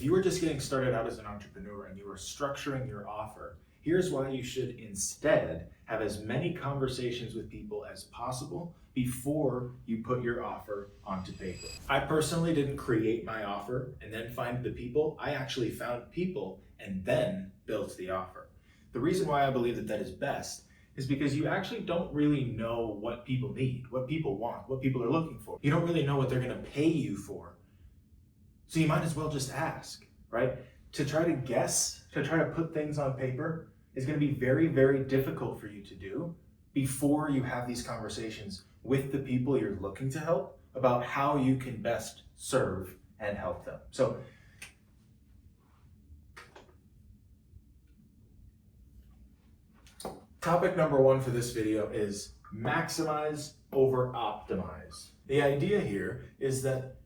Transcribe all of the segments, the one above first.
If you are just getting started out as an entrepreneur and you are structuring your offer, here's why you should instead have as many conversations with people as possible before you put your offer onto paper. I personally didn't create my offer and then find the people. I actually found people and then built the offer. The reason why I believe that is best is because you actually don't really know what people need, what people want, what people are looking for. You don't really know what they're going to pay you for. So you might as well just ask, right? To try to guess, to try to put things on paper is going to be very, very difficult for you to do before you have these conversations with the people you're looking to help about how you can best serve and help them. So topic number one for this video is maximize over optimize. The idea here is that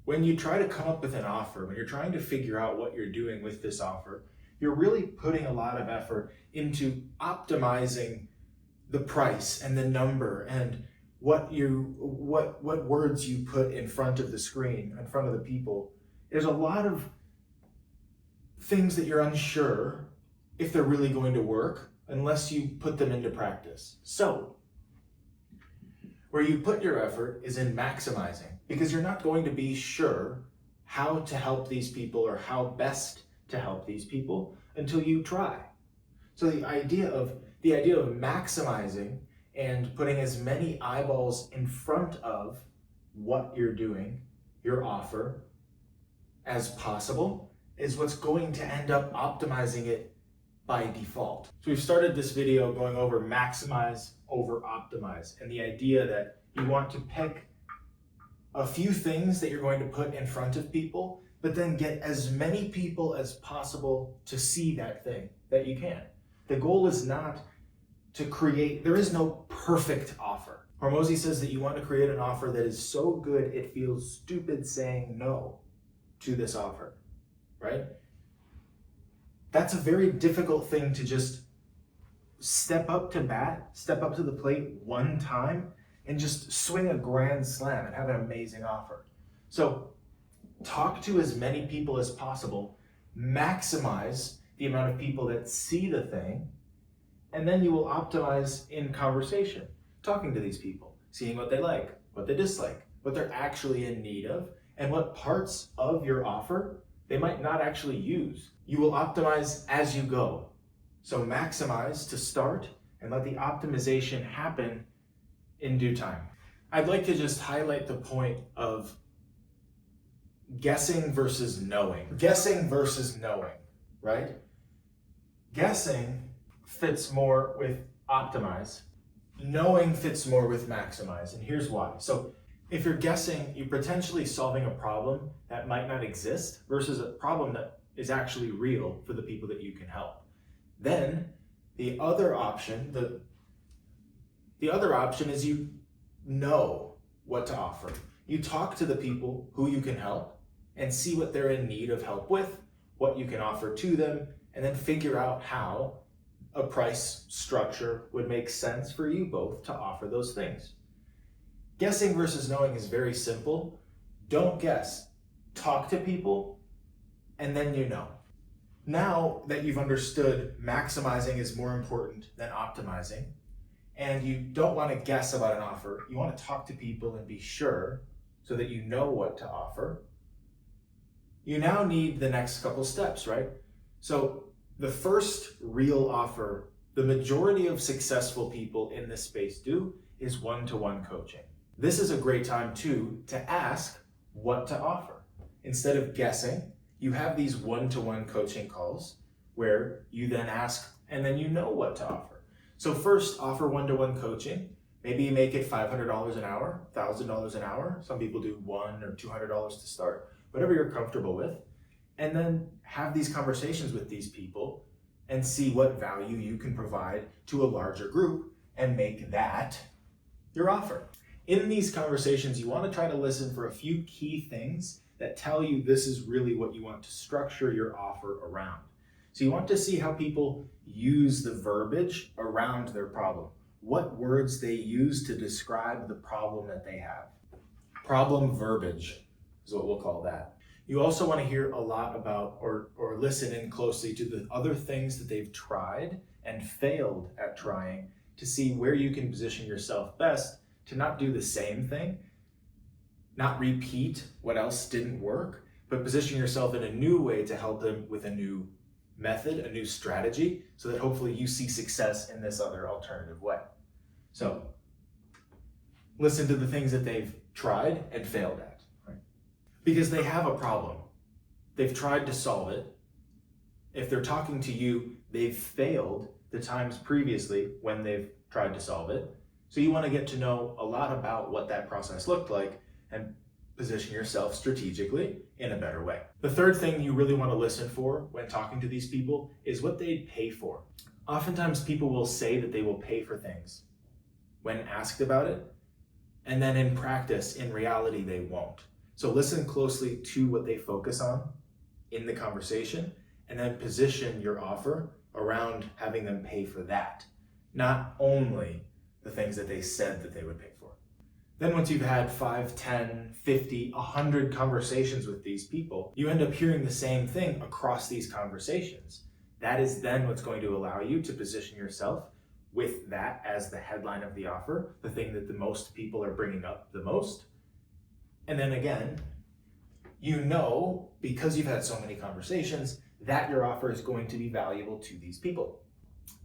when you try to come up with an offer, when you're trying to figure out what you're doing with this offer, you're really putting a lot of effort into optimizing the price and the number and what words you put in front of the screen, in front of the people. There's a lot of things that you're unsure if they're really going to work unless you put them into practice. So, where you put your effort is in maximizing, because you're not going to be sure how to help these people or how best to help these people until you try. So the idea of maximizing and putting as many eyeballs in front of what you're doing, your offer, as possible is what's going to end up optimizing it by default. So we've started this video going over maximize over optimize, and the idea that you want to pick a few things that you're going to put in front of people, but then get as many people as possible to see that thing that you can. The goal is not to create, there is no perfect offer. Hormozi says that you want to create an offer that is so good it feels stupid saying no to this offer, right? That's a very difficult thing to just step up to bat, step up to the plate one time and just swing a grand slam and have an amazing offer. So talk to as many people as possible, maximize the amount of people that see the thing, and then you will optimize in conversation, talking to these people, seeing what they like, what they dislike, what they're actually in need of, and what parts of your offer they might not actually use. You will optimize as you go. So maximize to start and let the optimization happen in due time. I'd like to just highlight the point of guessing versus knowing. Guessing versus knowing, right? Guessing fits more with optimize. Knowing fits more with maximize, and here's why. So if you're guessing, you're potentially solving a problem that might not exist versus a problem that is actually real for the people that you can help. Then the other option, the other option is you know what to offer. You talk to the people who you can help and see what they're in need of help with, what you can offer to them, and then figure out how a price structure would make sense for you both to offer those things. Guessing versus knowing is very simple. Don't guess. Talk to people, and then you know. Now that you've understood maximizing is more important than optimizing, and you don't want to guess about an offer, you want to talk to people and be sure so that you know what to offer, you now need the next couple steps, right? So the first real offer, the majority of successful people in this space do, is one-to-one coaching. This is a great time too to ask what to offer. Instead of guessing, you have these one-to-one coaching calls where you then ask and then you know what to offer. So first, offer one-to-one coaching. Maybe you make it $500 an hour, $1,000 an hour. Some people do $100 or $200 to start, whatever you're comfortable with. And then have these conversations with these people and see what value you can provide to a larger group and make that your offer. In these conversations, you want to try to listen for a few key things that tell you this is really what you want to structure your offer around. So you want to see how people use the verbiage around their problem, what words they use to describe the problem that they have. Problem verbiage is what we'll call that. You also want to hear a lot about or listen in closely to the other things that they've tried and failed at trying to see where you can position yourself best to not do the same thing, not repeat what else didn't work, but position yourself in a new way to help them with a new method, a new strategy, so that hopefully you see success in this other alternative way. So listen to the things that they've tried and failed at, right? Because they have a problem. They've tried to solve it. If they're talking to you, they've failed the times previously when they've tried to solve it. So you want to get to know a lot about what that process looked like and position yourself strategically in a better way. The third thing you really want to listen for when talking to these people is what they pay for. Oftentimes people will say that they will pay for things when asked about it, and then in practice, in reality, they won't. So listen closely to what they focus on in the conversation, and then position your offer around having them pay for that, not only the things that they said that they would pay for. Then once you've had 5, 10, 50, 100 conversations with these people, you end up hearing the same thing across these conversations. That is then what's going to allow you to position yourself with that as the headline of the offer, the thing that the most people are bringing up the most. And then again, you know, because you've had so many conversations, that your offer is going to be valuable to these people.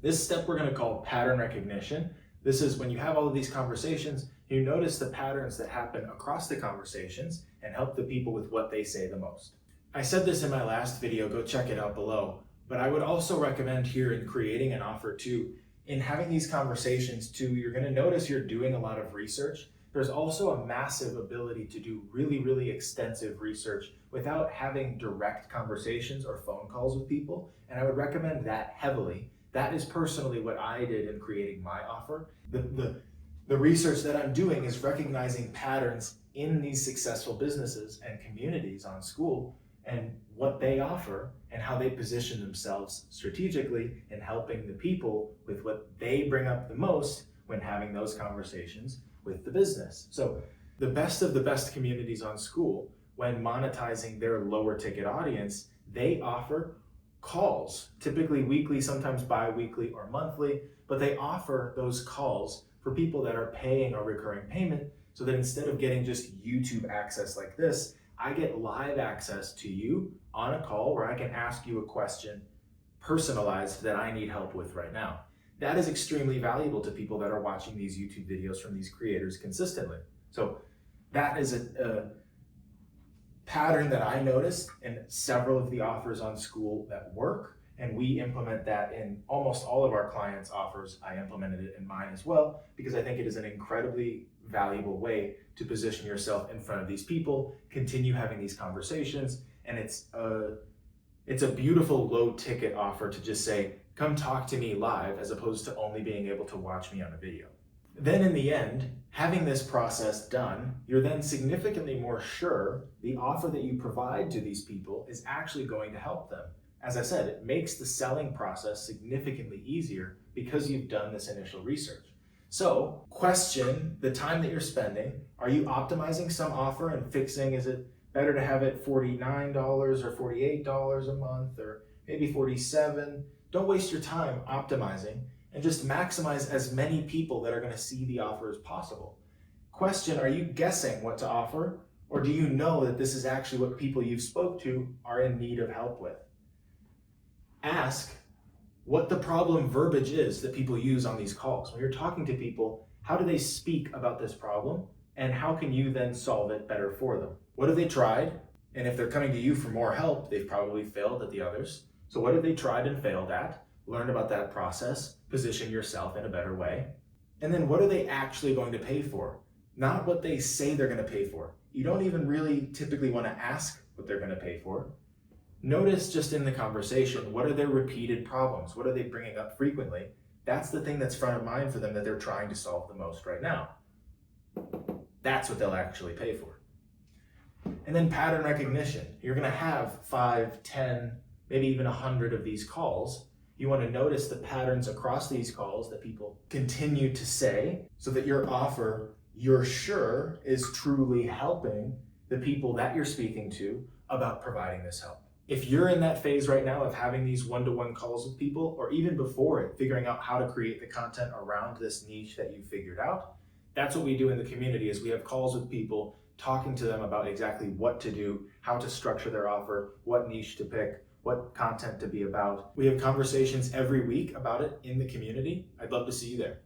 This step we're going to call pattern recognition. This is when you have all of these conversations, you notice the patterns that happen across the conversations and help the people with what they say the most. I said this in my last video, go check it out below, but I would also recommend here in creating an offer too, in having these conversations too, you're going to notice you're doing a lot of research. There's also a massive ability to do really, really extensive research without having direct conversations or phone calls with people. And I would recommend that heavily. That is personally what I did in creating my offer. The research that I'm doing is recognizing patterns in these successful businesses and communities on Skool and what they offer and how they position themselves strategically in helping the people with what they bring up the most when having those conversations with the business. So the best of the best communities on Skool, when monetizing their lower ticket audience, they offer calls, typically weekly, sometimes bi-weekly or monthly, but they offer those calls for people that are paying a recurring payment, so that instead of getting just YouTube access like this, I get live access to you on a call where I can ask you a question personalized that I need help with right now. That is extremely valuable to people that are watching these YouTube videos from these creators consistently. So that is a pattern that I noticed in several of the offers on Skool that work, and we implement that in almost all of our clients' offers. I implemented it in mine as well, because I think it is an incredibly valuable way to position yourself in front of these people, continue having these conversations, and it's a beautiful low ticket offer to just say, come talk to me live, as opposed to only being able to watch me on a video. Then in the end, having this process done, you're then significantly more sure the offer that you provide to these people is actually going to help them. As I said, it makes the selling process significantly easier because you've done this initial research. So question the time that you're spending. Are you optimizing some offer and fixing, is it better to have it $49 or $48 a month, or maybe $47? Don't waste your time optimizing, and just maximize as many people that are going to see the offer as possible. Question, are you guessing what to offer, or do you know that this is actually what people you've spoke to are in need of help with? Ask what the problem verbiage is that people use on these calls. When you're talking to people, how do they speak about this problem, and how can you then solve it better for them? What have they tried? And if they're coming to you for more help, they've probably failed at the others. So what have they tried and failed at? Learn about that process, position yourself in a better way. And then what are they actually going to pay for? Not what they say they're going to pay for. You don't even really typically want to ask what they're going to pay for. Notice just in the conversation, what are their repeated problems? What are they bringing up frequently? That's the thing that's front of mind for them that they're trying to solve the most right now. That's what they'll actually pay for. And then pattern recognition. You're going to have 5, 10, maybe even 100 of these calls. You want to notice the patterns across these calls that people continue to say, so that your offer, you're sure, is truly helping the people that you're speaking to about providing this help. If you're in that phase right now of having these one-to-one calls with people, or even before it, figuring out how to create the content around this niche that you figured out, that's what we do in the community. Is we have calls with people, talking to them about exactly what to do, how to structure their offer, what niche to pick, what content to be about. We have conversations every week about it in the community. I'd love to see you there.